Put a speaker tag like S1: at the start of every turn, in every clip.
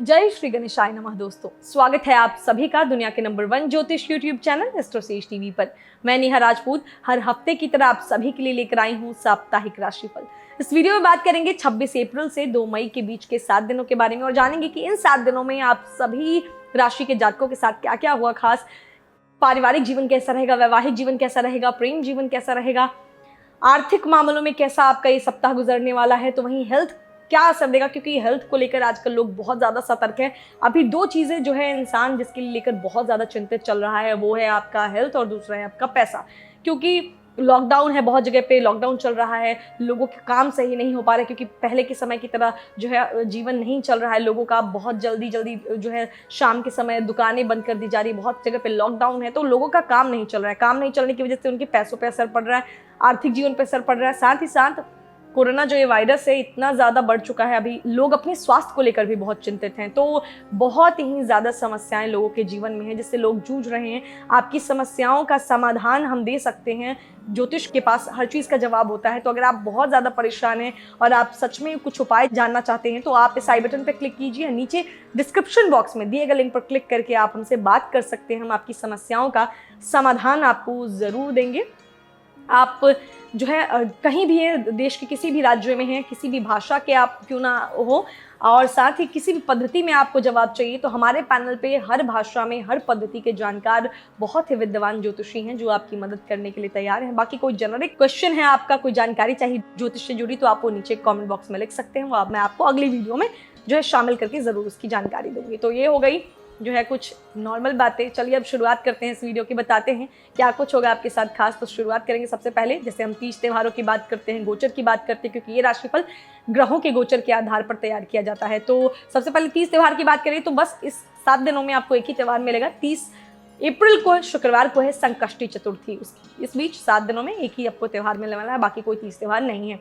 S1: जय श्री गणेशाय नमः। दोस्तों, स्वागत है आप सभी का दुनिया के नंबर 1 ज्योतिष यूट्यूब चैनल एस्ट्रोसेज टीवी पर। मैं नेहा राजपूत हर हफ्ते की तरह आप सभी के लिए लेकर आई हूँ साप्ताहिक राशिफल। इस वीडियो में बात करेंगे 26 अप्रैल से 2 मई के बीच के 7 दिनों के बारे में और जानेंगे कि इन 7 दिनों में आप सभी राशि के जातकों के साथ क्या क्या हुआ खास। पारिवारिक जीवन कैसा रहेगा, वैवाहिक जीवन कैसा रहेगा, प्रेम जीवन कैसा रहेगा, आर्थिक मामलों में कैसा आपका ये सप्ताह गुजरने वाला है, तो वहीं हेल्थ क्या असर देगा, क्योंकि हेल्थ को लेकर आजकल लोग बहुत ज़्यादा सतर्क हैं। अभी 2 चीज़ें जो है इंसान जिसके लिए लेकर बहुत ज़्यादा चिंतित चल रहा है, वो है आपका हेल्थ और दूसरा है आपका पैसा। क्योंकि लॉकडाउन है, बहुत जगह पे लॉकडाउन चल रहा है, लोगों के काम सही नहीं हो पा रहे, क्योंकि पहले के समय की तरह जो है जीवन नहीं चल रहा है लोगों का। बहुत जल्दी जो है शाम के समय दुकानें बंद कर दी जा रही है, बहुत जगह पे लॉकडाउन है, तो लोगों का काम नहीं चल रहा है। काम नहीं चलने की वजह से उनके पैसों पर असर पड़ रहा है, आर्थिक जीवन पर असर पड़ रहा है। साथ ही साथ कोरोना जो ये वायरस है इतना ज़्यादा बढ़ चुका है, अभी लोग अपने स्वास्थ्य को लेकर भी बहुत चिंतित हैं। तो बहुत ही ज़्यादा समस्याएं लोगों के जीवन में हैं जिससे लोग जूझ रहे हैं। आपकी समस्याओं का समाधान हम दे सकते हैं, ज्योतिष के पास हर चीज़ का जवाब होता है। तो अगर आप बहुत ज़्यादा परेशान हैं और आप सच में कुछ उपाय जानना चाहते हैं तो आप इस आई बटन पर क्लिक कीजिए, नीचे डिस्क्रिप्शन बॉक्स में दिए गए लिंक पर क्लिक करके आप हमसे बात कर सकते हैं। हम आपकी समस्याओं का समाधान आपको ज़रूर देंगे। आप जो है कहीं भी है, देश के किसी भी राज्य में हैं, किसी भी भाषा के आप क्यों ना हो, और साथ ही किसी भी पद्धति में आपको जवाब चाहिए, तो हमारे पैनल पे हर भाषा में हर पद्धति के जानकार बहुत ही विद्वान ज्योतिषी हैं जो आपकी मदद करने के लिए तैयार हैं। बाकी कोई जेनरिक क्वेश्चन है, आपका कोई जानकारी चाहिए ज्योतिष से जुड़ी, तो आप वो नीचे कमेंट बॉक्स में लिख सकते हैं। वो मैं आपको अगली वीडियो में जो है शामिल करके ज़रूर उसकी जानकारी दूंगी। तो ये हो गई जो है कुछ नॉर्मल बातें। चलिए अब शुरुआत करते हैं इस वीडियो की, बताते हैं क्या कुछ होगा आपके साथ खास। तो शुरुआत करेंगे सबसे पहले, जैसे हम तीज त्योहारों की बात करते हैं, गोचर की बात करते हैं, क्योंकि ये राशिफल ग्रहों के गोचर के आधार पर तैयार किया जाता है। तो सबसे पहले तीज त्योहार की बात करें तो बस इस 7 दिनों में आपको एक ही त्यौहार मिलेगा। 30 अप्रैल को शुक्रवार को है संकष्टी चतुर्थी। इस बीच 7 दिनों में एक ही आपको त्यौहार मिलने वाला है, बाकी कोई तीज त्यौहार नहीं है।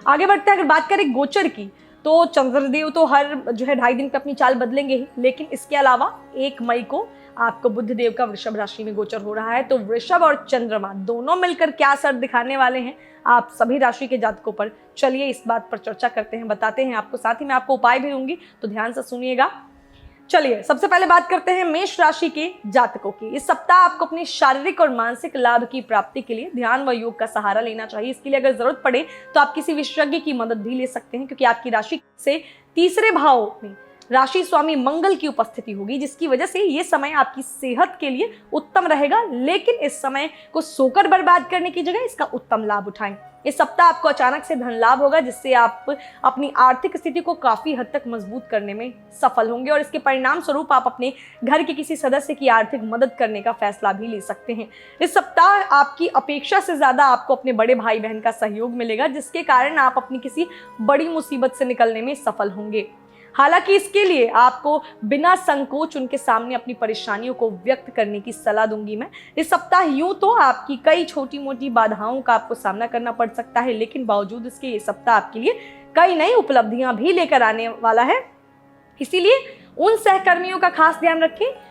S1: आगे बढ़ते हैं, अगर बात करें गोचर की तो चंद्रदेव तो हर जो है 2.5 दिन पे अपनी चाल बदलेंगे ही, लेकिन इसके अलावा 1 मई को आपको बुध देव का वृषभ राशि में गोचर हो रहा है। तो वृषभ और चंद्रमा दोनों मिलकर क्या असर दिखाने वाले हैं आप सभी राशि के जातकों पर, चलिए इस बात पर चर्चा करते हैं, बताते हैं आपको। साथ ही मैं आपको उपाय भी दूंगी, तो ध्यान से सुनिएगा। चलिए सबसे पहले बात करते हैं मेष राशि के जातकों की। इस सप्ताह आपको अपनी शारीरिक और मानसिक लाभ की प्राप्ति के लिए ध्यान व योग का सहारा लेना चाहिए। इसके लिए अगर जरूरत पड़े तो आप किसी विशेषज्ञ की मदद भी ले सकते हैं, क्योंकि आपकी राशि से तीसरे भाव में राशि स्वामी मंगल की उपस्थिति होगी, जिसकी वजह से ये समय आपकी सेहत के लिए उत्तम रहेगा। लेकिन इस समय को सोकर बर्बाद करने की जगह इसका उत्तम लाभ उठाएं। इस सप्ताह आपको अचानक से धन लाभ होगा, जिससे आप अपनी आर्थिक स्थिति को काफी हद तक मजबूत करने में सफल होंगे, और इसके परिणाम स्वरूप आप अपने घर के किसी सदस्य की आर्थिक मदद करने का फैसला भी ले सकते हैं। इस सप्ताह आपकी अपेक्षा से ज्यादा आपको अपने बड़े भाई बहन का सहयोग मिलेगा, जिसके कारण आप अपनी किसी बड़ी मुसीबत से निकलने में सफल होंगे। हालांकि इसके लिए आपको बिना संकोच उनके सामने अपनी परेशानियों को व्यक्त करने की सलाह दूंगी मैं। इस सप्ताह यूं तो आपकी कई छोटी मोटी बाधाओं का आपको सामना करना पड़ सकता है, लेकिन बावजूद इसके ये सप्ताह आपके लिए कई नई उपलब्धियां भी लेकर आने वाला है। इसीलिए उन सहकर्मियों का खास ध्यान रखें,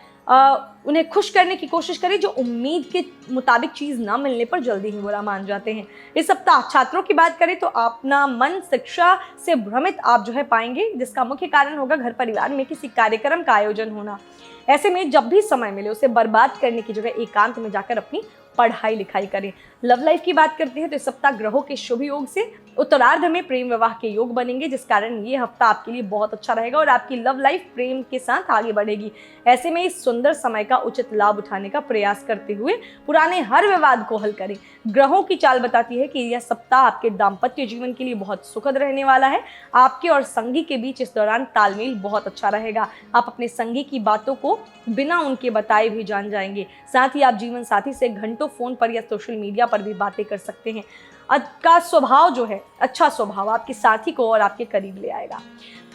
S1: उन्हें खुश करने की कोशिश करें जो उम्मीद के मुताबिक चीज़ ना मिलने पर जल्दी ही बुरा मान जाते हैं। इस सप्ताह छात्रों की बात करें तो अपना मन शिक्षा से भ्रमित आप जो है पाएंगे, जिसका मुख्य कारण होगा घर परिवार में किसी कार्यक्रम का आयोजन होना। ऐसे में जब भी समय मिले उसे बर्बाद करने की जगह एकांत में जाकर अपनी पढ़ाई लिखाई करें। लव लाइफ की बात करते हैं तो इस सप्ताह ग्रहों के शुभ योग से उत्तरार्ध में प्रेम विवाह के योग बनेंगे, जिस कारण ये हफ्ता आपके लिए बहुत अच्छा रहेगा और आपकी लव लाइफ प्रेम के साथ आगे बढ़ेगी। ऐसे में इस सुंदर समय का उचित लाभ उठाने का प्रयास करते हुए पुराने हर विवाद को हल करें। ग्रहों की चाल बताती है कि यह सप्ताह आपके दाम्पत्य जीवन के लिए बहुत सुखद रहने वाला है। आपके और संगी के बीच इस दौरान तालमेल बहुत अच्छा रहेगा। आप अपने संगी की बातों को बिना उनके बताए भी जान जाएंगे। साथ ही आप जीवन साथी से घंटों फोन पर या सोशल मीडिया पर भी बातें कर सकते हैं। का स्वभाव जो है, अच्छा स्वभाव आपके साथी को और आपके करीब ले आएगा।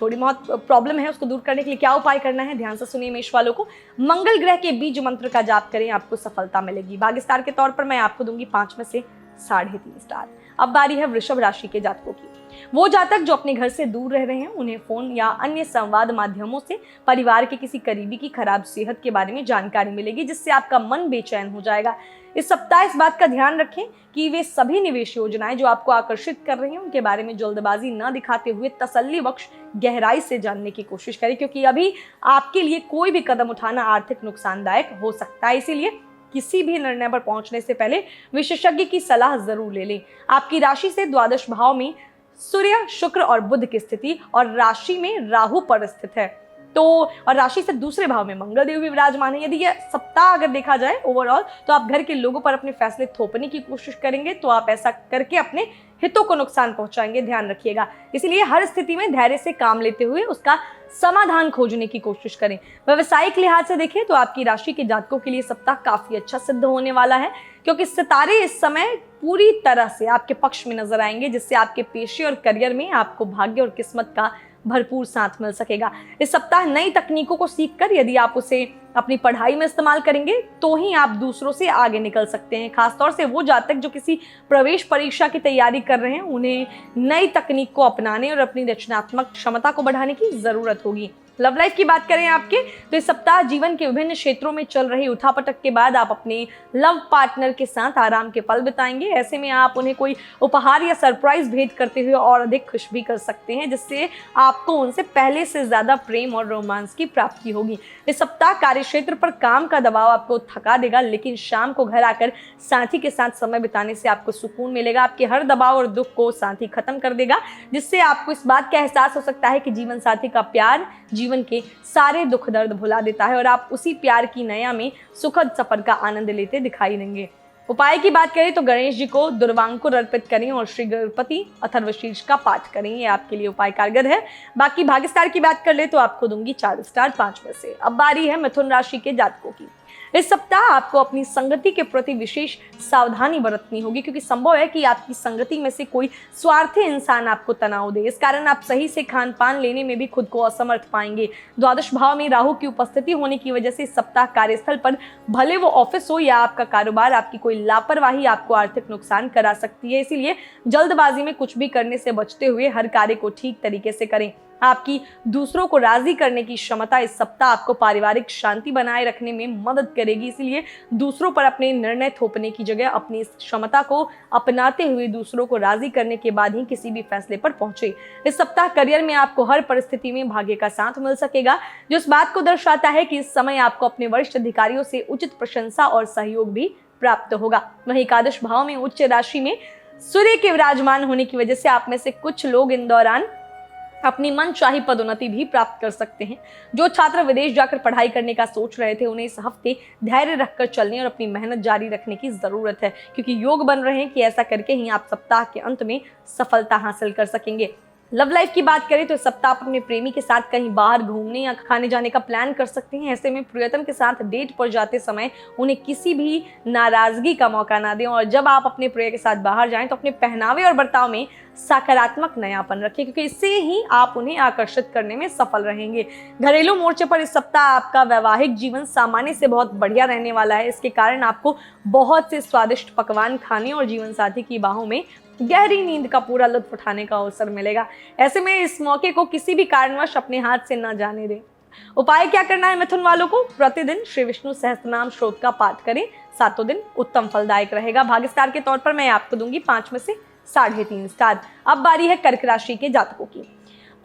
S1: थोड़ी बहुत प्रॉब्लम है, उसको दूर करने के लिए क्या उपाय करना है, ध्यान से सुनिए मेष वालों को। मंगल ग्रह के बीज मंत्र का जाप करें, आपको सफलता मिलेगी। भाग्य स्टार के तौर पर मैं आपको दूंगी 5 में से 3.5 स्टार। अब बारी है वृषभ राशि के जातकों की। वो जातक जो अपने घर से दूर रह रहे हैं, उन्हें फोन या अन्य संवाद माध्यमों से परिवार के किसी करीबी की खराब सेहत के बारे में जानकारी मिलेगी, जिससे आपका मन बेचैन हो जाएगा। इस सप्ताह इस बात का ध्यान रखें कि वे सभी निवेश योजनाएं जो आपको आकर्षित कर रही हैं, उनके बारे में जल्दबाजी न दिखाते हुए तसल्ली बख्श गहराई से जानने की कोशिश करें, क्योंकि अभी आपके लिए कोई भी कदम उठाना आर्थिक नुकसानदायक हो सकता है। इसीलिए किसी भी निर्णय पर पहुंचने से पहले विशेषज्ञ की सलाह जरूर ले लें। आपकी राशि से द्वादश भाव में सूर्य, शुक्र और बुध की स्थिति और राशि में राहु पर स्थित है, तो और राशि से दूसरे भाव में मंगल देव भी विराजमान है। यदि यह सप्ताह अगर देखा जाए ओवरऑल, तो आप घर के लोगों पर अपने फैसले थोपने की कोशिश करेंगे, तो आप ऐसा करके अपने हितों को नुकसान पहुंचाएंगे, ध्यान रखिएगा। इसीलिए हर स्थिति में धैर्य से काम लेते हुए उसका समाधान खोजने की कोशिश करें। व्यवसायिक लिहाज से देखें तो आपकी राशि के जातकों के लिए सप्ताह काफी अच्छा सिद्ध होने वाला है, क्योंकि सितारे इस समय पूरी तरह से आपके पक्ष में नजर आएंगे, जिससे आपके पेशे और करियर में आपको भाग्य और किस्मत का भरपूर साथ मिल सकेगा। इस सप्ताह नई तकनीकों को सीखकर यदि आप उसे अपनी पढ़ाई में इस्तेमाल करेंगे, तो ही आप दूसरों से आगे निकल सकते हैं। खासतौर से वो जातक जो किसी प्रवेश परीक्षा की तैयारी कर रहे हैं, उन्हें नई तकनीक को अपनाने और अपनी रचनात्मक क्षमता को बढ़ाने की जरूरत होगी। लव लाइफ की बात करें आपके, तो इस सप्ताह जीवन के विभिन्न क्षेत्रों में चल रही उठापटक के बाद आप अपने लव पार्टनर के साथ आराम के पल बिताएंगे। ऐसे में आप उन्हें कोई उपहार या सरप्राइज भेंट करते हुए और अधिक खुश भी कर सकते हैं, जिससे आपको उनसे पहले से ज्यादा प्रेम और रोमांस की प्राप्ति होगी। इस सप्ताह कार्य क्षेत्र पर काम का दबाव आपको थका देगा, लेकिन शाम को घर आकर साथी के साथ समय बिताने से आपको सुकून मिलेगा। आपके हर दबाव और दुख को साथी खत्म कर देगा, जिससे आपको इस बात का एहसास हो सकता है कि जीवन साथी का प्यार जीवन के सारे दुख दर्द भुला देता है और आप उसी प्यार की नया में सुखद सफर का आनंद लेते दिखाई देंगे। उपाय की बात करें तो गणेश जी को दुर्वांकुर अर्पित करें और श्री गणपति अथर्वशीर्ष का पाठ करें, ये आपके लिए उपाय कारगर है। बाकी भाग्य स्टार की बात कर ले तो आपको दूंगी 4 स्टार 5 में से। अब बारी है मिथुन राशि के जातकों की। इस सप्ताह आपको अपनी संगति के प्रति विशेष सावधानी बरतनी होगी, क्योंकि संभव है कि आपकी संगति में से कोई स्वार्थी इंसान आपको तनाव दे। इस कारण आप सही से खान पान लेने में भी खुद को असमर्थ पाएंगे। द्वादश भाव में राहु की उपस्थिति होने की वजह से इस सप्ताह कार्यस्थल पर, भले वो ऑफिस हो या आपका कारोबार, आपकी कोई लापरवाही आपको आर्थिक नुकसान करा सकती है। इसीलिए जल्दबाजी में कुछ भी करने से बचते हुए हर कार्य को ठीक तरीके से करें। आपकी दूसरों को राजी करने की क्षमता इस सप्ताह आपको पारिवारिक शांति बनाए रखने में मदद करेगी। इसलिए दूसरों पर अपने निर्णय थोपने की जगह अपनी इस क्षमता को अपनाते हुए दूसरों को राजी करने के बाद ही किसी भी फैसले पर पहुंचे। इस सप्ताह करियर में आपको हर परिस्थिति में भाग्य का साथ मिल सकेगा, जो इस बात को दर्शाता है कि इस समय आपको अपने वरिष्ठ अधिकारियों से उचित प्रशंसा और सहयोग भी प्राप्त होगा। वहीं एकादश भाव में उच्च राशि में सूर्य के विराजमान होने की वजह से आप में से कुछ लोग इन दौरान अपनी मनचाही पदोन्नति भी प्राप्त कर सकते हैं। जो छात्र विदेश जाकर पढ़ाई करने का सोच रहे थे, उन्हें इस हफ्ते धैर्य रखकर चलने और अपनी मेहनत जारी रखने की जरूरत है, क्योंकि योग बन रहे हैं कि ऐसा करके ही आप सप्ताह के अंत में सफलता हासिल कर सकेंगे। लव लाइफ की बात करें तो इस सप्ताह आप अपने प्रेमी के साथ कहीं बाहर घूमने या खाने जाने का प्लान कर सकते हैं। ऐसे में प्रियतम के साथ डेट पर जाते समय उन्हें किसी भी नाराजगी का मौका ना दें, और जब आप अपने प्रिय के साथ बाहर जाएं तो अपने पहनावे और बर्ताव में सकारात्मक नयापन रखें, क्योंकि इससे ही आप उन्हें आकर्षित करने में सफल रहेंगे। घरेलू मोर्चे पर इस सप्ताह आपका वैवाहिक जीवन सामान्य से बहुत बढ़िया रहने वाला है। इसके कारण आपको बहुत से स्वादिष्ट पकवान खाने और जीवन साथी की बाहों में गहरी नींद का पूरा लुत्फ उठाने का अवसर मिलेगा। ऐसे में इस मौके को किसी भी कारणवश अपने हाथ से न जाने दें। उपाय क्या करना है मिथुन वालों को? प्रतिदिन श्री विष्णु सहस्त्रनाम श्लोक का पाठ करें, 7 दिन उत्तम फलदायक रहेगा। भाग्य स्टार के तौर पर मैं आपको दूंगी 5 में से 3.5 स्टार। अब बारी है कर्क राशि के जातकों की।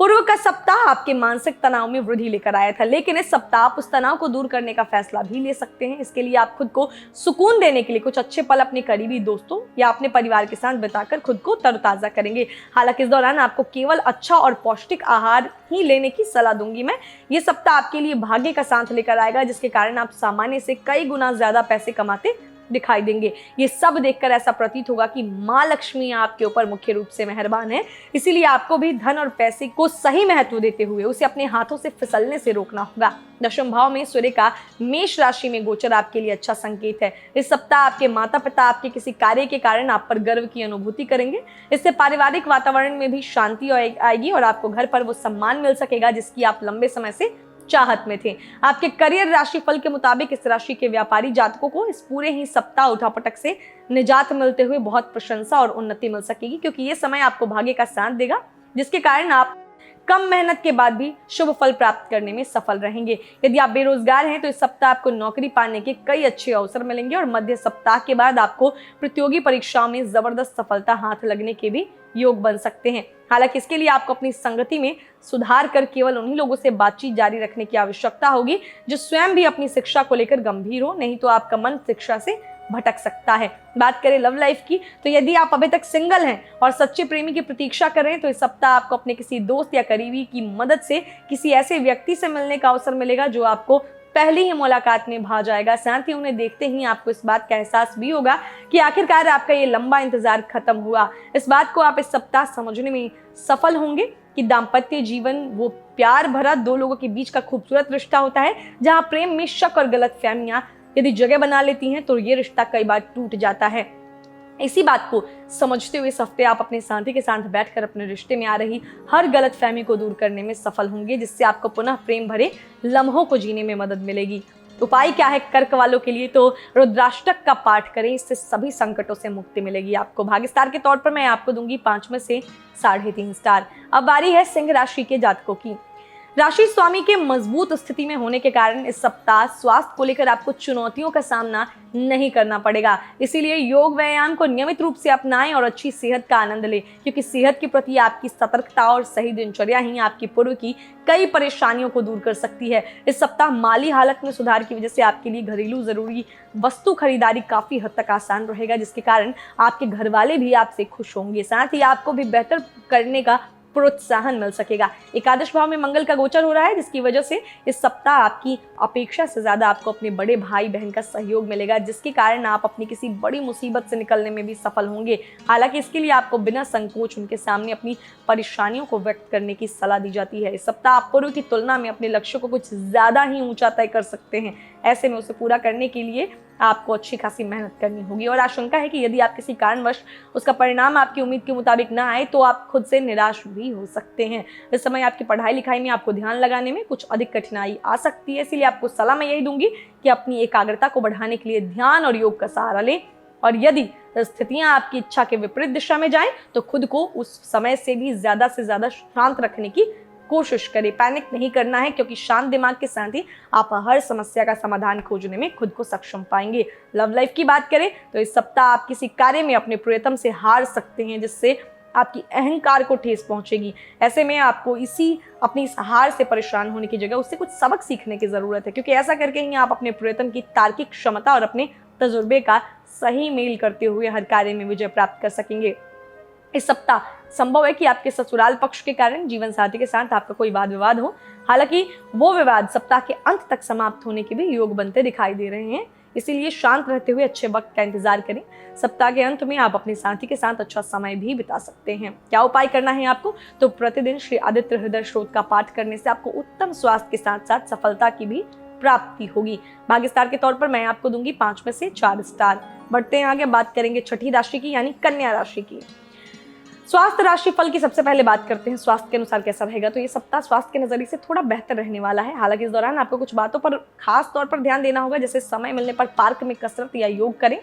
S1: पूर्व का सप्ताह आपके मानसिक तनाव में वृद्धि लेकर आया था, लेकिन इस सप्ताह आप उस तनाव को दूर करने का फैसला भी ले सकते हैं। इसके लिए आप खुद को सुकून देने के लिए कुछ अच्छे पल अपने करीबी दोस्तों या अपने परिवार के साथ बिताकर खुद को तरोताजा करेंगे। हालांकि इस दौरान आपको केवल अच्छा और पौष्टिक आहार ही लेने की सलाह दूंगी मैं। ये सप्ताह आपके लिए भाग्य का साथ लेकर आएगा, जिसके कारण आप सामान्य से कई गुना ज्यादा पैसे कमाते दिखाई देंगे। ये सब देखकर ऐसा प्रतीत होगा कि माँ लक्ष्मी आपके ऊपर मुख्य रूप से मेहरबान है। इसीलिए आपको भी धन और पैसे को सही महत्व देते हुए उसे अपने हाथों से फिसलने से रोकना होगा। दशम भाव में सूर्य का मेष राशि में गोचर आपके लिए अच्छा संकेत है। इस सप्ताह आपके माता पिता आपके किसी कार्य के कारण आप पर गर्व की अनुभूति करेंगे। इससे पारिवारिक वातावरण में भी शांति आएगी और आपको घर पर वो सम्मान मिल सकेगा जिसकी आप लंबे समय से चाहत में थे। आपके करियर राशिफल के मुताबिक इस राशि के व्यापारी जातकों को इस पूरे ही सप्ताह उठापटक से निजात मिलते हुए बहुत प्रशंसा और उन्नति मिल सकेगी, क्योंकि ये समय आपको भाग्य का साथ देगा, जिसके कारण आप कम मेहनत के बाद भी शुभ फल प्राप्त करने में सफल रहेंगे। यदि आप बेरोजगार हैं तो इस सप्ताह आपको नौकरी पाने के कई अच्छे अवसर मिलेंगे और मध्य सप्ताह के बाद आपको प्रतियोगी परीक्षाओं में जबरदस्त सफलता हाथ लगने के भी योग बन सकते हैं। हालांकि इसके लिए आपको अपनी संगति में सुधार कर केवल उन्हीं लोगों से बातचीत जारी रखने की आवश्यकता होगी जो स्वयं भी अपनी शिक्षा को लेकर गंभीर हो, नहीं तो आपका मन शिक्षा से भटक सकता है। बात करें लव लाइफ की, तो यदि आप अभी तक सिंगल हैं और सच्चे प्रेमी की प्रतीक्षा कर रहे हैं तो इस सप्ताह आपको अपने किसी दोस्त या करीबी की मदद से किसी ऐसे व्यक्ति से मिलने का अवसर मिलेगा जो आपको पहली ही मुलाकात में भा जाएगा। साथ ही उन्हें देखते ही आपको इस बात का एहसास भी होगा कि आखिरकार आपका ये लंबा इंतजार खत्म हुआ। इस बात को आप इस सप्ताह समझने में सफल होंगे कि दाम्पत्य जीवन वो प्यार भरा दो लोगों के बीच का खूबसूरत रिश्ता होता है, जहाँ प्रेम में शक और गलतफहमियां यदि जगह बना लेती हैं तो ये रिश्ता कई बार टूट जाता है। इसी बात को समझते हुए इस हफ्ते आप अपने साथी के साथ बैठकर अपने रिश्ते में आ रही हर गलतफहमी को दूर करने में सफल होंगे, जिससे आपको पुनः प्रेम भरे लम्हों को जीने में मदद मिलेगी। उपाय क्या है कर्क वालों के लिए, तो रुद्राष्टक का पाठ करें, इससे सभी संकटों से मुक्ति मिलेगी आपको। भाग्य स्टार के तौर पर मैं आपको दूंगी 5 में से 3.5 स्टार। अब बारी है सिंह राशि के जातकों की। राशि स्वामी के मजबूत स्थिति में होने के कारण इस सप्ताह स्वास्थ्य को लेकर आपको चुनौतियों का सामना नहीं करना पड़ेगा। इसीलिए योग व्यायाम को नियमित रूप से अपनाएं और अच्छी सेहत का आनंद लें, क्योंकि सेहत के प्रति आपकी सतर्कता और सही दिनचर्या ही आपकी पूर्व की कई परेशानियों को दूर कर सकती है। इस सप्ताह माली हालत में सुधार की वजह से आपके लिए घरेलू जरूरी वस्तु खरीदारी काफी हद तक आसान रहेगा, जिसके कारण आपके घर वाले भी आपसे खुश होंगे। साथ ही आपको भी बेहतर करने का प्रोत्साहन मिल सकेगा। एकादश भाव में मंगल का गोचर हो रहा है, जिसकी वजह से इस सप्ताह आपकी अपेक्षा से ज्यादा आपको अपने बड़े भाई बहन का सहयोग मिलेगा, जिसके कारण आप अपनी किसी बड़ी मुसीबत से निकलने में भी सफल होंगे। हालांकि इसके लिए आपको बिना संकोच उनके सामने अपनी परेशानियों को व्यक्त करने की सलाह दी जाती है। इस सप्ताह आप पूर्व की तुलना में अपने लक्ष्य को कुछ ज्यादा ही ऊंचा तय कर सकते हैं। ऐसे में उसे पूरा करने के लिए आपको अच्छी खासी मेहनत करनी होगी और आशंका है कि यदि आप किसी कारणवश उसका परिणाम आपकी उम्मीद के मुताबिक ना आए तो आप खुद से निराश भी हो सकते हैं। इस समय आपकी पढ़ाई लिखाई में आपको ध्यान लगाने में कुछ अधिक कठिनाई आ सकती है, इसीलिए आपको सलाह मैं यही दूंगी कि अपनी एकाग्रता को बढ़ाने के लिए ध्यान और योग का सहारा लें, और यदि स्थितियां आपकी इच्छा के विपरीत दिशा में जाएं तो खुद को उस समय से भी ज्यादा से ज्यादा शांत रखने की कोशिश करें। पैनिक नहीं करना है, क्योंकि शांत दिमाग के साथ ही आप हर समस्या का समाधान खोजने में खुद को सक्षम पाएंगे। लव लाइफ की बात करें तो इस सप्ताह आप किसी कार्य में अपने प्रियतम से हार सकते हैं, जिससे आपकी अहंकार को ठेस पहुंचेगी। ऐसे में आपको अपनी इस हार से परेशान होने की जगह उससे कुछ सबक सीखने की जरूरत है, क्योंकि ऐसा करके ही आप अपने प्रियतम की तार्किक क्षमता और अपने तजुर्बे का सही मेल करते हुए हर कार्य में विजय प्राप्त कर सकेंगे। इस सप्ताह संभव है कि आपके ससुराल पक्ष के कारण जीवन साथी के साथ आपका कोई वाद विवाद हो, हालांकि वो विवाद सप्ताह के अंत तक समाप्त होने के भी योग बनते दिखाई दे रहे हैं। इसीलिए शांत रहते हुए अच्छे वक्त का इंतजार करें। सप्ताह के अंत में आप अपने साथी के साथ अच्छा समय भी बिता सकते हैं। क्या उपाय करना है आपको, तो प्रतिदिन श्री आदित्य हृदय स्त्रोत का पाठ करने से आपको उत्तम स्वास्थ्य के साथ साथ सफलता की भी प्राप्ति होगी। भाग्य स्टार के तौर पर मैं आपको दूंगी 5 में से 4 स्टार। बढ़ते हैं आगे, बात करेंगे छठी राशि की यानी कन्या राशि की। स्वास्थ्य राशि फल की सबसे पहले बात करते हैं स्वास्थ्य के अनुसार कैसा रहेगा। तो ये सप्ताह स्वास्थ्य के नजरिए से थोड़ा बेहतर रहने वाला है। हालांकि इस दौरान आपको कुछ बातों पर खास तौर पर ध्यान देना होगा, जैसे समय मिलने पर पार्क में कसरत या योग करें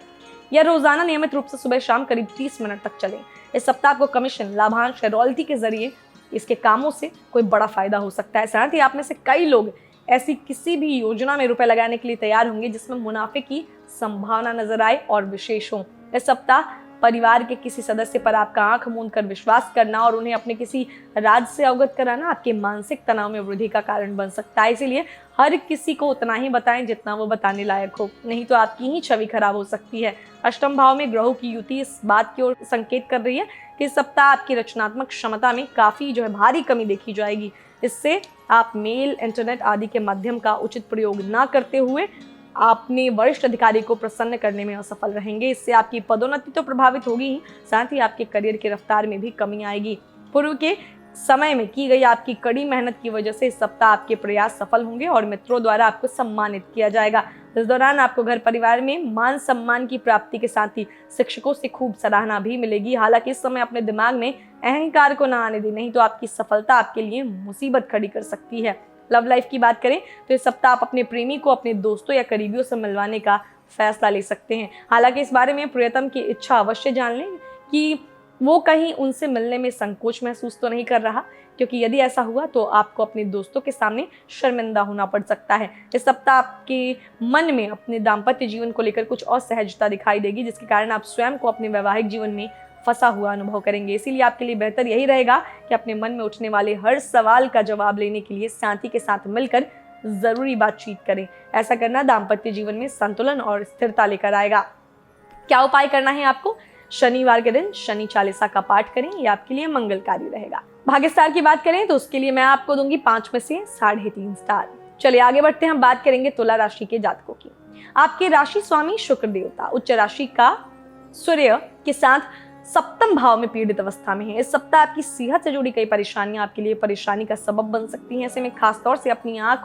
S1: या रोजाना नियमित रूप से सुबह शाम करीब 30 मिनट तक चलें। इस सप्ताह आपको कमीशन, लाभांश या रॉयल्टी के जरिए इसके कामों से कोई बड़ा फायदा हो सकता है। साथ ही आप में से कई लोग ऐसी किसी भी योजना में रुपए लगाने के लिए तैयार होंगे जिसमें मुनाफे की संभावना नजर आए और विशेष हो। इस सप्ताह परिवार के किसी सदस्य पर आपका आंख मूंद कर विश्वास करना और उन्हें अपने किसी राज से अवगत कराना आपके मानसिक तनाव में वृद्धि का कारण बन सकता है। इसीलिए हर किसी को उतना ही बताएं जितना वो बताने लायक हो, नहीं तो आपकी ही छवि खराब हो सकती है। अष्टम भाव में ग्रहों की युति इस बात की ओर संकेत कर रही है कि इस सप्ताह आपकी रचनात्मक क्षमता में काफी भारी कमी देखी जाएगी। इससे आप मेल, इंटरनेट आदि के माध्यम का उचित प्रयोग न करते हुए अपने वरिष्ठ अधिकारी को प्रसन्न करने में असफल रहेंगे। इससे आपकी पदोन्नति तो प्रभावित होगी ही, साथ ही आपके करियर की रफ्तार में भी कमी आएगी। पूर्व के समय में की गई आपकी कड़ी मेहनत की वजह से इस सप्ताह आपके प्रयास सफल होंगे और मित्रों द्वारा आपको सम्मानित किया जाएगा। इस दौरान आपको घर परिवार में मान सम्मान की प्राप्ति के साथ ही शिक्षकों से खूब सराहना भी मिलेगी। हालांकि इस समय अपने दिमाग में अहंकार को ना आने दें, नहीं तो आपकी सफलता आपके लिए मुसीबत खड़ी कर सकती है। लव लाइफ की बात करें तो इस सप्ताह आप अपने प्रेमी को अपने दोस्तों या करीबियों से मिलवाने का फैसला ले सकते हैं। हालांकि इस बारे में प्रियतम की इच्छा अवश्य जान लें कि वो कहीं उनसे मिलने में संकोच महसूस तो नहीं कर रहा, क्योंकि यदि ऐसा हुआ तो आपको अपने दोस्तों के सामने शर्मिंदा होना पड़ सकता है। इस सप्ताह आपके मन में अपने दाम्पत्य जीवन को लेकर कुछ असहजता दिखाई देगी, जिसके कारण आप स्वयं को अपने वैवाहिक जीवन में फंसा हुआ अनुभव करेंगे। इसीलिए आपके लिए बेहतर यही रहेगा कि अपने मन में उठने वाले हर सवाल का जवाब लेने के लिए साथी के साथ मिलकर जरूरी बातचीत करें। ऐसा करना दाम्पत्य जीवन में संतुलन और स्थिरता लेकर आएगा। क्या उपाय करना है आपको? शनिवार के दिन शनि चालीसा का पाठ करें, यह आपके लिए मंगलकारी रहेगा। भाग्य स्टार की बात करें तो उसके लिए मैं आपको दूंगी 5 में से 3.5 स्टार। चलिए आगे बढ़ते हैं, हम बात करेंगे तुला राशि के जातकों की। आपके राशि स्वामी शुक्र देवता उच्च राशि का सूर्य के साथ सप्तम भाव में पीड़ित अवस्था में है। इस सप्ताह आपकी सेहत से जुड़ी कई परेशानियां आपके लिए परेशानी का सबब बन सकती हैं। ऐसे में खासतौर से अपनी आंख,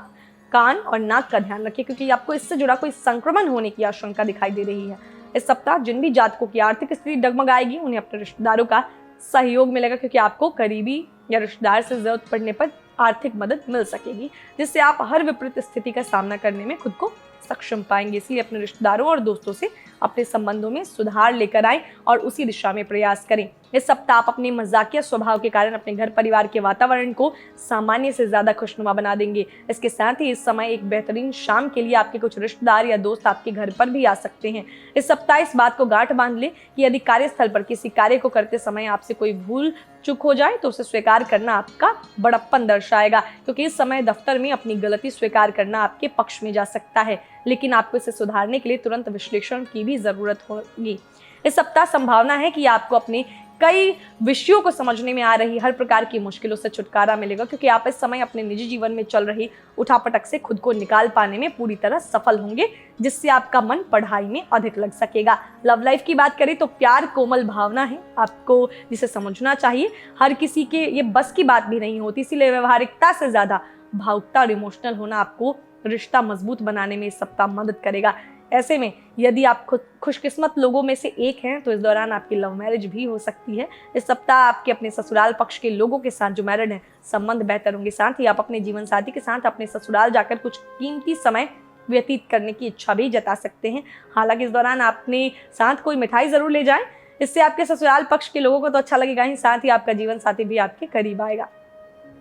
S1: कान और नाक का ध्यान रखिए, क्योंकि आपको इससे जुड़ा कोई संक्रमण होने की आशंका दिखाई दे रही है। इस सप्ताह जिन भी जातकों की आर्थिक स्थिति डगमगाएगी उन्हें अपने रिश्तेदारों का सहयोग मिलेगा, क्योंकि आपको करीबी या रिश्तेदार से जरूरत पड़ने पर आर्थिक मदद मिल सकेगी, जिससे आप हर विपरीत स्थिति का सामना करने में खुद को सक्षम पाएंगे। इसलिए अपने रिश्तेदारों और दोस्तों से अपने संबंधों में सुधार लेकर आएं और उसी दिशा में प्रयास करें। इस सप्ताह आप अपने मजाकिया स्वभाव के कारण अपने घर परिवार के वातावरण को सामान्य से ज्यादा खुशनुमा बना देंगे। इसके साथ ही इस समय एक बेहतरीन शाम के लिए आपके कुछ रिश्तेदार या दोस्त आपके घर पर भी आ सकते हैं। इस सप्ताह इस बात को गांठ बांध ले कि यदि कार्यस्थल पर किसी कार्य को करते समय आपसे कोई भूल चूक हो जाए तो उसे स्वीकार करना आपका बड़प्पन दर्शाएगा, क्योंकि इस समय दफ्तर में अपनी गलती स्वीकार करना आपके पक्ष में जा सकता है, लेकिन आपको इसे सुधारने के लिए तुरंत विश्लेषण की भी जरूरत होगी। इस सप्ताह संभावना है कि आपको अपने कई विषयों को समझने में आ रही हर प्रकार की मुश्किलों से छुटकारा मिलेगा, क्योंकि आप इस समय अपने निजी जीवन में चल रही उठापटक से खुद को निकाल पाने में पूरी तरह सफल होंगे, जिससे आपका मन पढ़ाई में अधिक लग सकेगा। लव लाइफ की बात करें तो प्यार कोमल भावना है, आपको जिसे समझना चाहिए। हर किसी के ये बस की बात भी नहीं होती, इसीलिए व्यवहारिकता से ज्यादा भावुकता और इमोशनल होना आपको रिश्ता मजबूत बनाने में इस सप्ताह मदद करेगा। ऐसे में यदि आप खुद खुशकिस्मत लोगों में से एक हैं तो इस दौरान आपकी लव मैरिज भी हो सकती है। इस सप्ताह आपके अपने ससुराल पक्ष के लोगों के साथ जो मैरिड हैं संबंध बेहतर होंगे। साथ ही आप अपने जीवन साथी के साथ अपने ससुराल जाकर कुछ कीमती समय व्यतीत करने की इच्छा भी जता सकते हैं। हालांकि इस दौरान अपने साथ कोई मिठाई जरूर ले जाएं, इससे आपके ससुराल पक्ष के लोगों को तो अच्छा लगेगा ही, साथ ही आपका जीवन साथी भी आपके करीब आएगा।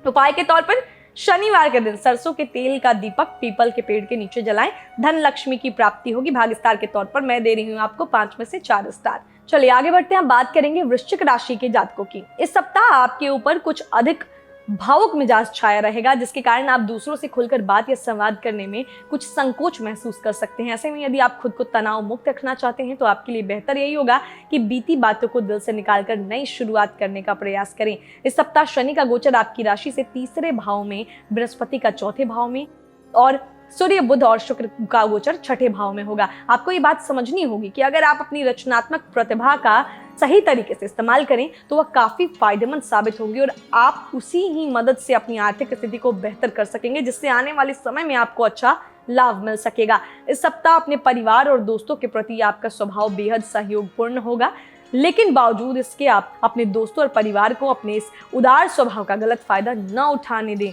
S1: उपाय के तौर पर शनिवार के दिन सरसों के तेल का दीपक पीपल के पेड़ के नीचे जलाएं, धन लक्ष्मी की प्राप्ति होगी। भाग्य स्टार के तौर पर मैं दे रही हूँ आपको 5 में से 4 स्टार। चलिए आगे बढ़ते हैं, बात करेंगे वृश्चिक राशि के जातकों की। इस सप्ताह आपके ऊपर कुछ अधिक भावुक मिजाज छाया रहेगा, जिसके कारण आप दूसरों से खुलकर बात या संवाद करने में कुछ संकोच महसूस कर सकते हैं। ऐसे में यदि आप खुद को तनाव मुक्त रखना चाहते हैं तो आपके लिए बेहतर यही होगा कि बीती बातों को दिल से निकालकर नई शुरुआत करने का प्रयास करें। इस सप्ताह शनि का गोचर आपकी राशि से 3रे भाव में, बृहस्पति का 4थे भाव में और सूर्य, बुध और शुक्र का गोचर 6ठे भाव में होगा। आपको ये बात समझनी होगी कि अगर आप अपनी रचनात्मक प्रतिभा का सही तरीके से इस्तेमाल करें तो वह काफी फायदेमंद साबित होगी और आप उसी ही मदद से अपनी आर्थिक स्थिति को बेहतर कर सकेंगे, जिससे आने वाले समय में आपको अच्छा लाभ मिल सकेगा। इस सप्ताह अपने परिवार और दोस्तों के प्रति आपका स्वभाव बेहद सहयोगपूर्ण होगा, लेकिन बावजूद इसके आप अपने दोस्तों और परिवार को अपने इस उदार स्वभाव का गलत फायदा न उठाने दें,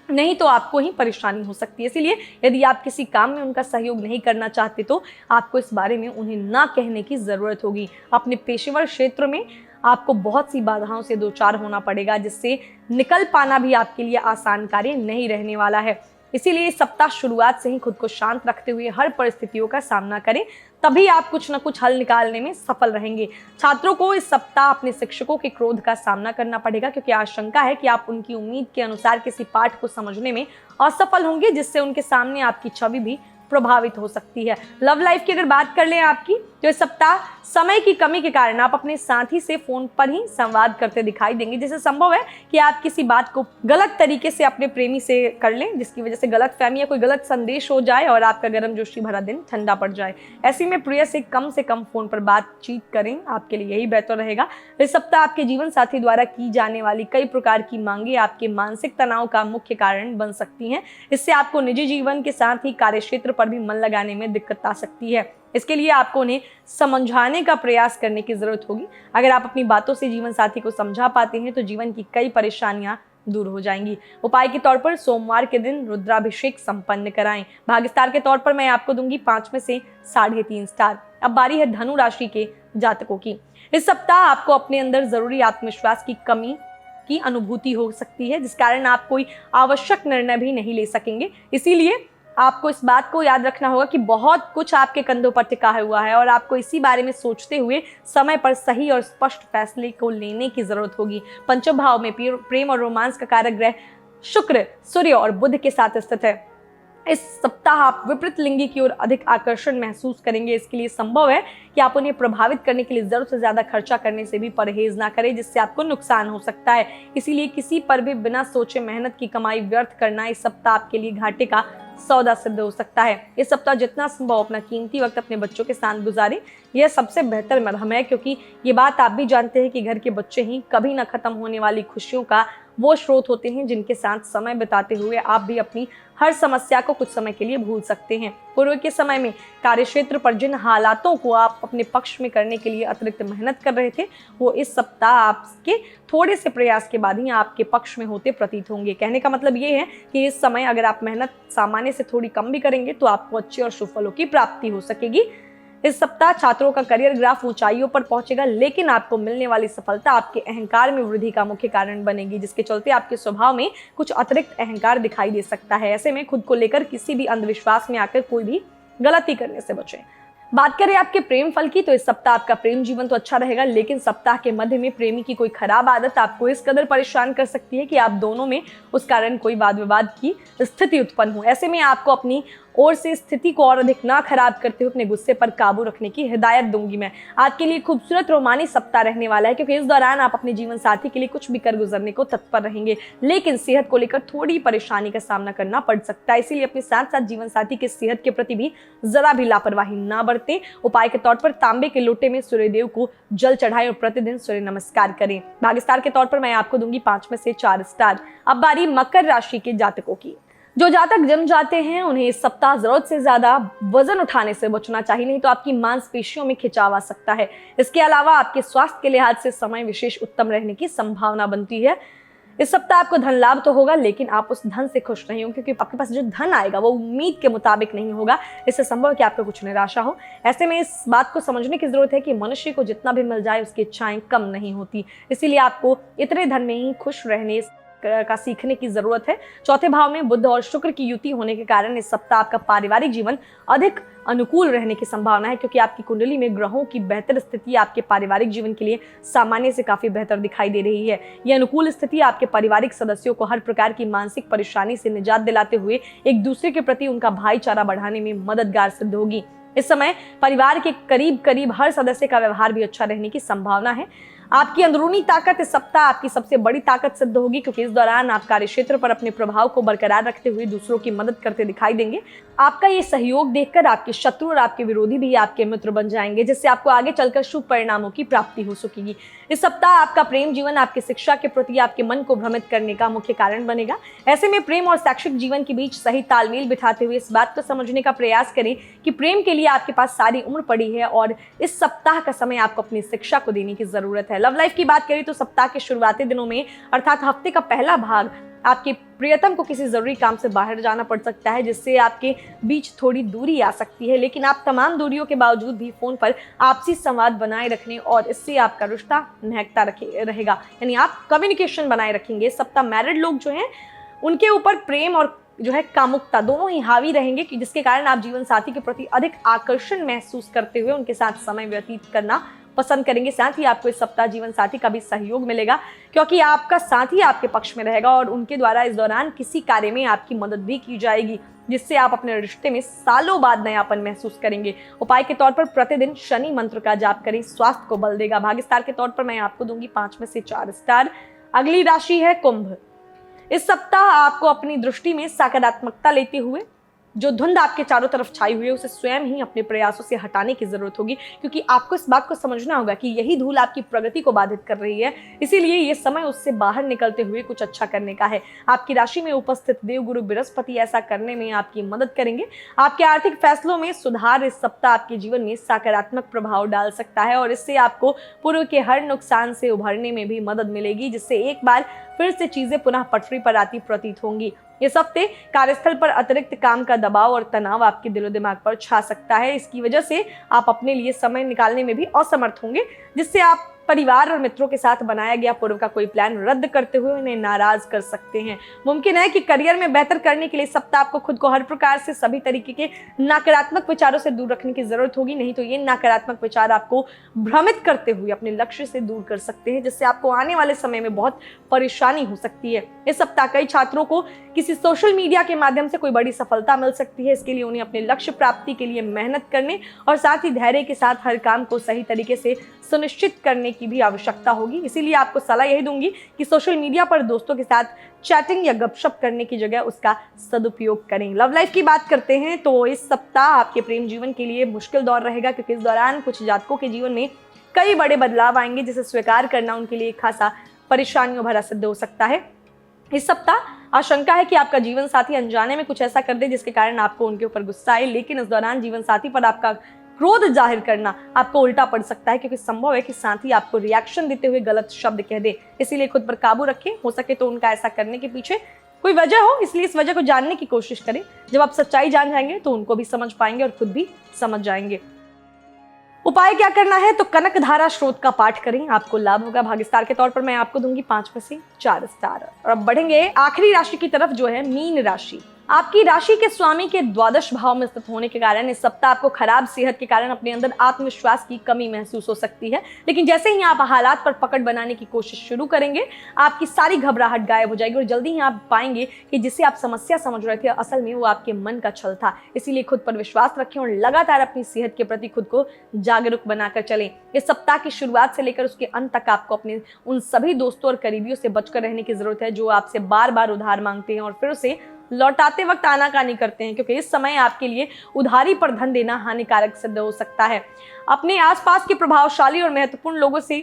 S1: नहीं तो आपको ही परेशानी हो सकती है। इसीलिए यदि आप किसी काम में उनका सहयोग नहीं करना चाहते तो आपको इस बारे में उन्हें ना कहने की ज़रूरत होगी। अपने पेशेवर क्षेत्र में आपको बहुत सी बाधाओं से दो चार होना पड़ेगा, जिससे निकल पाना भी आपके लिए आसान कार्य नहीं रहने वाला है। इसीलिए इस सप्ताह शुरुआत से ही खुद को शांत रखते हुए हर परिस्थितियों का सामना करें, तभी आप कुछ न कुछ हल निकालने में सफल रहेंगे। छात्रों को इस सप्ताह अपने शिक्षकों के क्रोध का सामना करना पड़ेगा, क्योंकि आशंका है कि आप उनकी उम्मीद के अनुसार किसी पाठ को समझने में असफल होंगे, जिससे उनके सामने आपकी छवि भी प्रभावित हो सकती है। लव लाइफ की अगर बात कर लें आपकी, तो इस सप्ताह समय की कमी के कारण आप अपने साथी से फोन पर ही संवाद करते दिखाई देंगे, जिससे संभव है कि आप किसी बात को गलत तरीके से अपने प्रेमी से कर लें, जिसकी वजह से गलत फहमी या कोई गलत संदेश हो जाए और आपका गर्मजोशी भरा दिन ठंडा पड़ जाए। ऐसे में प्रिय से कम फोन पर बातचीत करें, आपके लिए यही बेहतर रहेगा। इस सप्ताह आपके जीवन साथी द्वारा की जाने वाली कई प्रकार की मांगे आपके मानसिक तनाव का मुख्य कारण बन सकती हैं। इससे आपको निजी जीवन के साथ ही कार्यक्षेत्र पर भी मन लगाने में दिक्कत आ सकती है। इसके लिए आपको उन्हें समझाने का प्रयास करने की जरूरत होगी। अगर आप अपनी बातों से जीवन साथी को समझा पाते हैं तो जीवन की कई परेशानियां दूर हो जाएंगी। उपाय के तौर पर सोमवार के दिन रुद्राभिषेक संपन्न कराएं। भाग्य स्टार के तौर पर मैं आपको दूंगी 5 में से 3.5 स्टार। अब बारी है धनु राशि के जातकों की। इस सप्ताह आपको अपने अंदर जरूरी आत्मविश्वास की कमी की अनुभूति हो सकती है, जिस कारण आप कोई आवश्यक निर्णय भी नहीं ले सकेंगे। इसीलिए आपको इस बात को याद रखना होगा कि बहुत कुछ आपके कंधों पर टिका हुआ है और आपको इसी बारे में सोचते हुए समय पर सही और स्पष्ट फैसले को लेने की जरूरत होगी। पंचम भाव में प्रेम और रोमांस का कारक ग्रह शुक्र, सूर्य और बुध के साथ स्थित है। इस सप्ताह आप विपरीत लिंगी की ओर अधिक आकर्षण महसूस करेंगे। इसके लिए संभव है कि आप उन्हें प्रभावित करने के लिए जरूरत से ज्यादा खर्चा करने से भी परहेज ना करें, जिससे आपको नुकसान हो सकता है। इसीलिए किसी पर भी बिना सोचे मेहनत की कमाई व्यर्थ करना इस सप्ताह आपके लिए घाटे का सौदा सिद्ध हो सकता है। इस सप्ताह जितना संभव अपना कीमती वक्त अपने बच्चों के साथ गुजारें, यह सबसे बेहतर मरहम है, क्योंकि ये बात आप भी जानते हैं कि घर के बच्चे ही कभी न खत्म होने वाली खुशियों का वो स्रोत होते हैं जिनके साथ समय बिताते हुए आप भी अपनी हर समस्या को कुछ समय के लिए भूल सकते हैं। पूर्व के समय में कार्यक्षेत्र पर जिन हालातों को आप अपने पक्ष में करने के लिए अतिरिक्त मेहनत कर रहे थे, वो इस सप्ताह आपके थोड़े से प्रयास के बाद ही आपके पक्ष में होते प्रतीत होंगे। कहने का मतलब ये है कि इस समय अगर आप मेहनत सामान्य से थोड़ी कम भी करेंगे तो आपको अच्छे और शुभ फलों की प्राप्ति हो सकेगी। इस सप्ताह छात्रों का करियर ग्राफ ऊंचाइयों पर पहुंचेगा, लेकिन आपको मिलने वाली सफलता आपके अहंकार में वृद्धि का मुख्य कारण बनेगी, जिसके चलते आपके स्वभाव में कुछ अतिरिक्त अहंकार दिखाई दे सकता है। ऐसे में खुद को लेकर किसी भी अंधविश्वास में आकर कोई भी गलती करने से बचें। बात करें आपके प्रेम फल की, तो इस सप्ताह आपका प्रेम जीवन तो अच्छा रहेगा, लेकिन सप्ताह के मध्य में प्रेमी की कोई खराब आदत आपको इस कदर परेशान कर सकती है कि आप दोनों में उस कारण कोई वाद विवाद की स्थिति उत्पन्न हो। ऐसे में आपको अपनी ओर से स्थिति को और अधिक ना खराब करते हुए अपने गुस्से पर काबू रखने की हिदायत दूंगी मैं। आपके लिए खूबसूरत रोमानी सप्ताह रहने वाला है, क्योंकि इस दौरान आप अपने जीवन साथी के लिए कुछ भी कर गुजरने को तत्पर रहेंगे, लेकिन सेहत को लेकर थोड़ी परेशानी का सामना करना पड़ सकता है। इसीलिए अपने साथ साथ जीवन साथी की सेहत के प्रति भी जरा भी लापरवाही ना बरतें। उपाय के तौर पर तांबे के लोटे में सूर्यदेव को जल चढ़ाएं और प्रतिदिन सूर्य नमस्कार करें। भाग्य स्टार के तौर पर मैं आपको दूंगी 5 में से 4 स्टार। अब बारी मकर राशि के जातकों की। जो जातक जम जाते हैं उन्हें इस सप्ताह जरूरत से ज्यादा वजन उठाने से बचना चाहिए, नहीं तो आपकी मांसपेशियों में खिंचाव आ सकता है। इसके अलावा आपके स्वास्थ्य के लिहाज से समय विशेष उत्तम रहने की संभावना बनती है। इस सप्ताह आपको धन लाभ तो होगा, लेकिन आप उस धन से खुश नहीं होंगे, क्योंकि आपके पास जो धन आएगा वो उम्मीद के मुताबिक नहीं होगा। इससे संभव है कि आपको कुछ निराशा हो। ऐसे में इस बात को समझने की जरूरत है कि मनुष्य को जितना भी मिल जाए उसकी इच्छाएं कम नहीं होती। इसीलिए आपको इतने धन में ही खुश रहने का सीखने की जरूरत है। चौथे भाव में बुध और शुक्र की युति होने के कारण इस सप्ताह आपका पारिवारिक जीवन अधिक अनुकूल रहने की संभावना है, क्योंकि आपकी कुंडली में ग्रहों की बेहतर स्थिति आपके पारिवारिक जीवन के लिए सामान्य से काफी बेहतर दिखाई दे रही है। यह अनुकूल स्थिति आपके पारिवारिक सदस्यों को हर प्रकार की मानसिक परेशानी से निजात दिलाते हुए एक दूसरे के प्रति उनका भाईचारा बढ़ाने में मददगार सिद्ध होगी। इस समय परिवार के करीब हर सदस्य का व्यवहार भी अच्छा रहने की संभावना है। आपकी अंदरूनी ताकत इस सप्ताह आपकी सबसे बड़ी ताकत सिद्ध होगी, क्योंकि इस दौरान आप कार्यक्षेत्र पर अपने प्रभाव को बरकरार रखते हुए दूसरों की मदद करते दिखाई देंगे। आपका ये सहयोग देखकर आपके शत्रु और आपके विरोधी भी आपके मित्र बन जाएंगे, जिससे आपको आगे चलकर शुभ परिणामों की प्राप्ति हो सकेगी। इस सप्ताह आपका प्रेम जीवन आपकी शिक्षा के प्रति आपके मन को भ्रमित करने का मुख्य कारण बनेगा। ऐसे में प्रेम और शैक्षिक जीवन के बीच सही तालमेल बिठाते हुए इस बात को समझने का प्रयास करें कि प्रेम के लिए आपके पास सारी उम्र पड़ी है और इस सप्ताह का समय आपको अपनी शिक्षा को देने की जरूरत है। लव लाइफ की बात करें तो सप्ताह के शुरुआती दिनों में अर्थात हफ्ते का पहला भाग आपके प्रियतम को किसी जरूरी काम से बाहर जाना पड़ सकता है, जिससे आपके बीच थोड़ी दूरी आ सकती है, लेकिन आप तमाम दूरियों के बावजूद भी फोन पर आपसी संवाद बनाए रखने और इससे आपका रिश्ता महकता रहेगा, यानी आप कम्युनिकेशन बनाए रखेंगे। सप्ताह मैरिड लोग जो हैं उनके ऊपर प्रेम और जो है कामुकता दोनों ही हावी रहेंगे, कि जिसके कारण आप जीवन साथी के प्रति अधिक आकर्षण महसूस करते हुए उनके साथ समय व्यतीत करना पसंद करेंगे। साथ ही आपको इस सप्ताह जीवन साथी का भी सहयोग मिलेगा, क्योंकि आपका साथी आपके पक्ष में रहेगा और उनके द्वारा इस दौरान किसी कार्य में आपकी मदद भी की जाएगी, जिससे आप अपने रिश्ते में सालों बाद नयापन महसूस करेंगे। उपाय के तौर पर प्रतिदिन शनि मंत्र का जाप करें, स्वास्थ्य को बल देगा। भाग्य स्टार के तौर पर मैं आपको दूंगी 5 में से 4 स्टार। अगली राशि है कुंभ। इस सप्ताह आपको अपनी दृष्टि में सकारात्मकता लेते हुए जो धुंध आपके चारों तरफ छाई हुई है उसे स्वयं ही अपने प्रयासों से हटाने की जरूरत होगी, क्योंकि आपको इस बात को समझना होगा कि यही धूल आपकी प्रगति को बाधित कर रही है। इसीलिए ये समय उससे बाहर निकलते हुए कुछ अच्छा करने का है। आपकी राशि में उपस्थित देवगुरु बृहस्पति ऐसा करने में आपकी मदद करेंगे। आपके आर्थिक फैसलों में सुधार इस सप्ताह आपके जीवन में सकारात्मक प्रभाव डाल सकता है और इससे आपको पूर्व के हर नुकसान से उभरने में भी मदद मिलेगी, जिससे एक बार फिर से चीजें पुनः पटरी पर आती प्रतीत होंगी। इस हफ्ते कार्यस्थल पर अतिरिक्त काम का दबाव और तनाव आपके दिलो दिमाग पर छा सकता है। इसकी वजह से आप अपने लिए समय निकालने में भी असमर्थ होंगे, जिससे आप परिवार और मित्रों के साथ बनाया गया पूर्व का कोई प्लान रद्द करते हुए उन्हें नाराज कर सकते हैं। मुमकिन है कि करियर में बेहतर करने के लिए सप्ताह आपको खुद को हर प्रकार से सभी तरीके के नकारात्मक विचारों से दूर रखने की जरूरत होगी, नहीं तो ये नकारात्मक विचार आपको भ्रमित करते हुए अपने लक्ष्य से दूर कर सकते हैं, जिससे आपको आने वाले समय में बहुत परेशानी हो सकती है। इस सप्ताह कई छात्रों को किसी सोशल मीडिया के माध्यम से कोई बड़ी सफलता मिल सकती है। इसके लिए उन्हें अपने लक्ष्य प्राप्ति के लिए मेहनत करने और साथ ही धैर्य के साथ हर काम को सही तरीके से सुनिश्चित करने की भी आवश्यकता होगी। इसीलिए आपको सलाह यही दूंगी कि सोशल मीडिया पर दोस्तों के साथ चैटिंग या गपशप करने की जगह उसका सदुपयोग करें। लव लाइफ की बात करते हैं तो इस सप्ताह आपके प्रेम जीवन के लिए मुश्किल दौर रहेगा, क्योंकि इस दौरान कुछ जातकों के जीवन में कई बड़े बदलाव आएंगे, जिसे स्वीकार करना उनके लिए खासा परेशानियों भरा सिद्ध हो सकता है। इस सप्ताह आशंका है कि आपका जीवन साथी अनजाने में कुछ ऐसा कर दे जिसके कारण आपको उनके ऊपर गुस्सा आए, लेकिन इस दौरान जीवन साथी पर आपका क्रोध जाहिर करना आपको उल्टा पड़ सकता है, क्योंकि संभव है कि साथी आपको रिएक्शन देते हुए गलत शब्द कह दे। इसीलिए खुद पर काबू रखें। हो सके तो उनका ऐसा करने के पीछे कोई वजह हो, इसलिए इस वजह को जानने की कोशिश करें। जब आप सच्चाई जान जाएंगे तो उनको भी समझ पाएंगे और खुद भी समझ जाएंगे। उपाय क्या करना है तो कनक धारा स्रोत का पाठ करें, आपको लाभ होगा। भाग्य स्टार के तौर पर मैं आपको दूंगी 5 में से 4 स्टार। और अब बढ़ेंगे आखिरी राशि की तरफ, जो है मीन राशि। आपकी राशि के स्वामी के द्वादश भाव में स्थित होने के कारण इस सप्ताह आपको खराब सेहत के कारण अपने अंदर आत्मविश्वास की कमी महसूस हो सकती है, लेकिन जैसे ही आप हालात पर पकड़ बनाने की कोशिश शुरू करेंगे आपकी सारी घबराहट गायब हो जाएगी और जल्दी ही आप पाएंगे कि जिसे आप समस्या समझ रहे थे असल में वो आपके मन का छल था। इसीलिए खुद पर विश्वास रखें और लगातार अपनी सेहत के प्रति खुद को जागरूक बनाकर चलें। इस सप्ताह की शुरुआत से लेकर उसके अंत तक आपको अपने उन सभी दोस्तों और करीबियों से बचकर रहने की जरूरत है जो आपसे बार बार उधार मांगते हैं और फिर उसे लौटाते वक्त आनाकानी करते हैं, क्योंकि इस समय आपके लिए उधारी पर धन देना हानिकारक सिद्ध हो सकता है। अपने आसपास के प्रभावशाली और महत्वपूर्ण लोगों से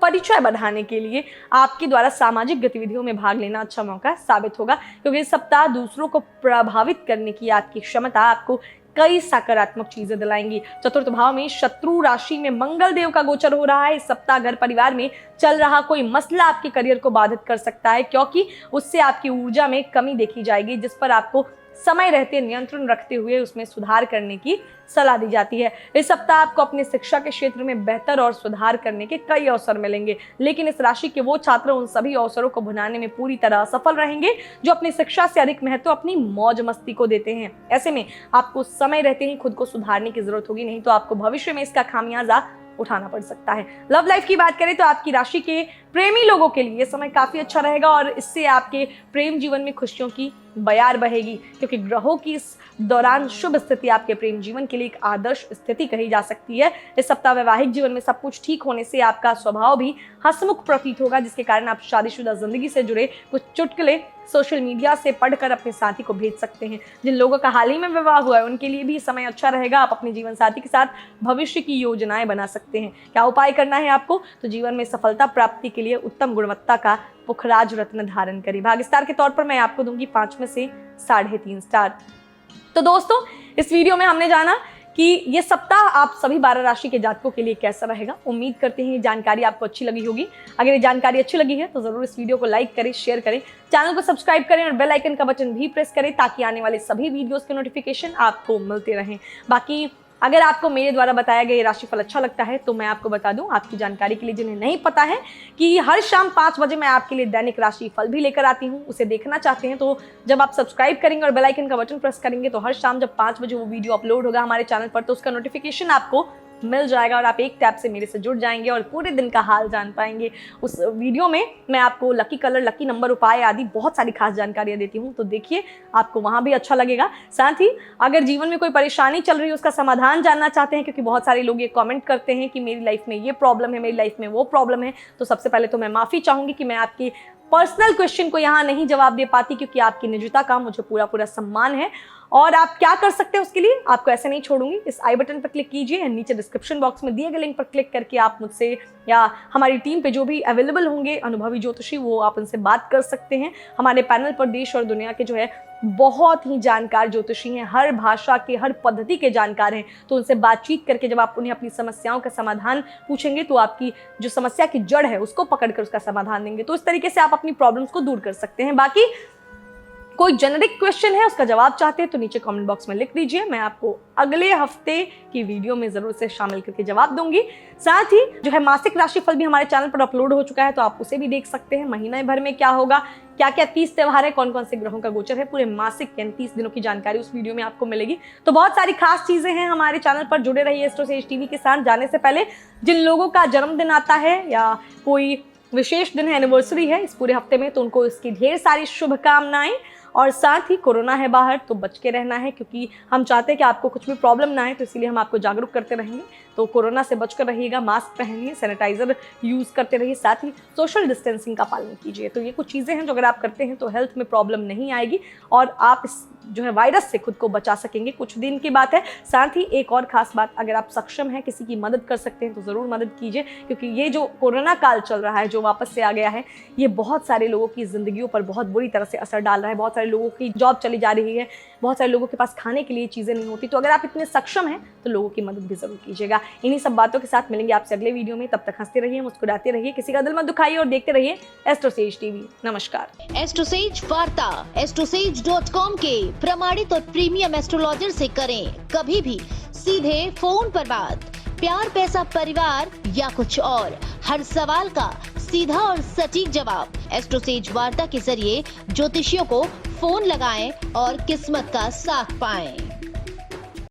S1: परिचय बढ़ाने के लिए आपके द्वारा सामाजिक गतिविधियों में भाग लेना अच्छा मौका साबित होगा, क्योंकि इस सप्ताह दूसरों को प्रभावित करने की आपकी क्षमता आपको कई सकारात्मक चीजें दिलाएंगी। चतुर्थ भाव में शत्रु राशि में मंगल देव का गोचर हो रहा है। इस सप्ताह घर परिवार में चल रहा कोई मसला आपके करियर को बाधित कर सकता है, क्योंकि उससे आपकी ऊर्जा में कमी देखी जाएगी, जिस पर आपको समय रहते नियंत्रण रखते हुए उसमें सुधार करने की सलाह दी जाती है। इस सप्ताह आपको अपने शिक्षा के क्षेत्र में बेहतर और सुधार करने के कई अवसर मिलेंगे, लेकिन इस राशि के वो छात्र उन सभी अवसरों को भुनाने में पूरी तरह असफल रहेंगे जो अपनी शिक्षा से अधिक महत्व अपनी मौज मस्ती को देते हैं। ऐसे में आपको समय रहते ही खुद को सुधारने की जरूरत होगी, नहीं तो आपको भविष्य में इसका खामियाजा उठाना पड़ सकता है। लव लाइफ की बात करें तो आपकी राशि के प्रेमी लोगों के लिए समय काफी अच्छा रहेगा और इससे आपके प्रेम जीवन में खुशियों की बयार बहेगी, क्योंकि ग्रहों की इस दौरान शुभ स्थिति आपके प्रेम जीवन के लिए एक आदर्श स्थिति कही जा सकती है। इस सप्ताह वैवाहिक जीवन में सब कुछ ठीक होने से आपका स्वभाव भी हंसमुख प्रतीत होगा, जिसके कारण आप शादीशुदा जिंदगी से जुड़े कुछ चुटकुले सोशल मीडिया से पढ़कर अपने साथी को भेज सकते हैं। जिन लोगों का हाल ही में विवाह हुआ है उनके लिए भी समय अच्छा रहेगा। आप अपने जीवन साथी के साथ भविष्य की योजनाएं बना सकते हैं। क्या उपाय करना है आपको तो जीवन में सफलता प्राप्ति के लिए उत्तम गुणवत्ता का पुखराज रत्न धारण करें। भाग्य स्टार के तौर पर मैं आपको दूंगी 5 में से 3.5 स्टार। तो दोस्तों इस वीडियो में हमने जाना कि ये सप्ताह आप सभी 12 राशि के जातकों के लिए कैसा रहेगा। उम्मीद करते हैं ये जानकारी आपको अच्छी लगी होगी। अगर ये जानकारी अच्छी लगी है तो जरूर इस वीडियो को लाइक करें, शेयर करें, चैनल को सब्सक्राइब करें और बेल आइकन का बटन भी प्रेस करें ताकि आने वाले सभी वीडियोस के नोटिफिकेशन आपको मिलते रहें। बाकी अगर आपको मेरे द्वारा बताया गया राशिफल अच्छा लगता है तो मैं आपको बता दूं, आपकी जानकारी के लिए जिन्हें नहीं पता है कि हर शाम 5 बजे मैं आपके लिए दैनिक राशिफल भी लेकर आती हूं। उसे देखना चाहते हैं तो जब आप सब्सक्राइब करेंगे और बेल आइकन का बटन प्रेस करेंगे तो हर शाम जब 5 बजे वो वीडियो अपलोड होगा हमारे चैनल पर तो उसका नोटिफिकेशन आपको मिल जाएगा और आप एक टैप से मेरे से जुड़ जाएंगे और पूरे दिन का हाल जान पाएंगे। उस वीडियो में मैं आपको लकी कलर, लकी नंबर, उपाय आदि बहुत सारी खास जानकारियां देती हूं, तो देखिए आपको वहां भी अच्छा लगेगा। साथ ही अगर जीवन में कोई परेशानी चल रही है उसका समाधान जानना चाहते हैं, क्योंकि बहुत सारे लोग ये कमेंट करते हैं कि मेरी लाइफ में ये प्रॉब्लम है, मेरी लाइफ में वो प्रॉब्लम है, तो सबसे पहले तो मैं माफी चाहूंगी कि मैं आपकी पर्सनल क्वेश्चन को यहाँ नहीं जवाब दे पाती, क्योंकि आपकी निजता का मुझे पूरा सम्मान है और आप क्या कर सकते हैं उसके लिए, आपको ऐसे नहीं छोड़ूंगी। इस आई बटन पर क्लिक कीजिए, नीचे डिस्क्रिप्शन बॉक्स में दिए गए लिंक पर क्लिक करके आप मुझसे या हमारी टीम पे जो भी अवेलेबल होंगे अनुभवी ज्योतिषी, वो आप उनसे बात कर सकते हैं। हमारे पैनल पर देश और दुनिया के जो है बहुत ही जानकार ज्योतिषी हैं, हर भाषा के, हर पद्धति के जानकार हैं। तो उनसे बातचीत करके जब आप उन्हें अपनी समस्याओं का समाधान पूछेंगे तो आपकी जो समस्या की जड़ है उसको पकड़कर उसका समाधान देंगे। तो इस तरीके से आप अपनी प्रॉब्लम्स को दूर कर सकते हैं। बाकी कोई जेनेरिक क्वेश्चन है, उसका जवाब चाहते हैं तो नीचे कमेंट बॉक्स में लिख दीजिए, मैं आपको अगले हफ्ते की वीडियो में जरूर से शामिल करके जवाब दूंगी। साथ ही जो है मासिक राशिफल भी हमारे चैनल पर अपलोड हो चुका है, तो आप उसे भी देख सकते हैं। महीने भर में क्या होगा, क्या क्या 30 त्योहार है, कौन कौन से ग्रहों का गोचर है, पूरे मासिक यानी 30 दिनों की जानकारी उस वीडियो में आपको मिलेगी। तो बहुत सारी खास चीजें हैं हमारे चैनल पर, जुड़े रहिए एस्ट्रो सेज टीवी के साथ। जाने से पहले जिन लोगों का जन्मदिन आता है या कोई विशेष दिन है, एनिवर्सरी है इस पूरे हफ्ते में, तो उनको इसकी ढेर सारी शुभकामनाएं। और साथ ही कोरोना है बाहर तो बच के रहना है, क्योंकि हम चाहते हैं कि आपको कुछ भी प्रॉब्लम ना आए, तो इसीलिए हम आपको जागरूक करते रहेंगे। तो कोरोना से बचकर रहिएगा, मास्क पहनिए, सैनिटाइजर यूज़ करते रहिए, साथ ही सोशल डिस्टेंसिंग का पालन कीजिए। तो ये कुछ चीज़ें हैं जो अगर आप करते हैं तो हेल्थ में प्रॉब्लम नहीं आएगी और आप इस जो है वायरस से खुद को बचा सकेंगे। कुछ दिन की बात है। साथ ही एक और खास बात, अगर आप सक्षम हैं, किसी की मदद कर सकते हैं तो ज़रूर मदद कीजिए, क्योंकि ये जो कोरोना काल चल रहा है, जो वापस से आ गया है, ये बहुत सारे लोगों की ज़िंदगियों पर बहुत बुरी तरह से असर डाल रहा है। बहुत सारे लोगों की जॉब चली जा रही है, बहुत सारे लोगों के पास खाने के लिए चीज़ें नहीं होती। तो अगर आप इतने सक्षम हैं तो लोगों की मदद भी ज़रूर कीजिएगा। इन्हीं सब बातों के साथ मिलेंगे आपसे अगले वीडियो में। तब तक हंसते रहिए, मुस्कुराते रहिए, किसी का दिल मत दुखाइए और देखते रहिए एस्ट्रो सेज टीवी। नमस्कार।
S2: एस्ट्रो सेज वार्ता astrosage.com के प्रमाणित और प्रीमियम एस्ट्रोलॉजर से करें कभी भी सीधे फोन पर बात। प्यार, पैसा, परिवार या कुछ और, हर सवाल का सीधा और सटीक जवाब। एस्ट्रो सेज वार्ता के जरिए ज्योतिषियों को फोन लगाएं और किस्मत का साथ पाएं।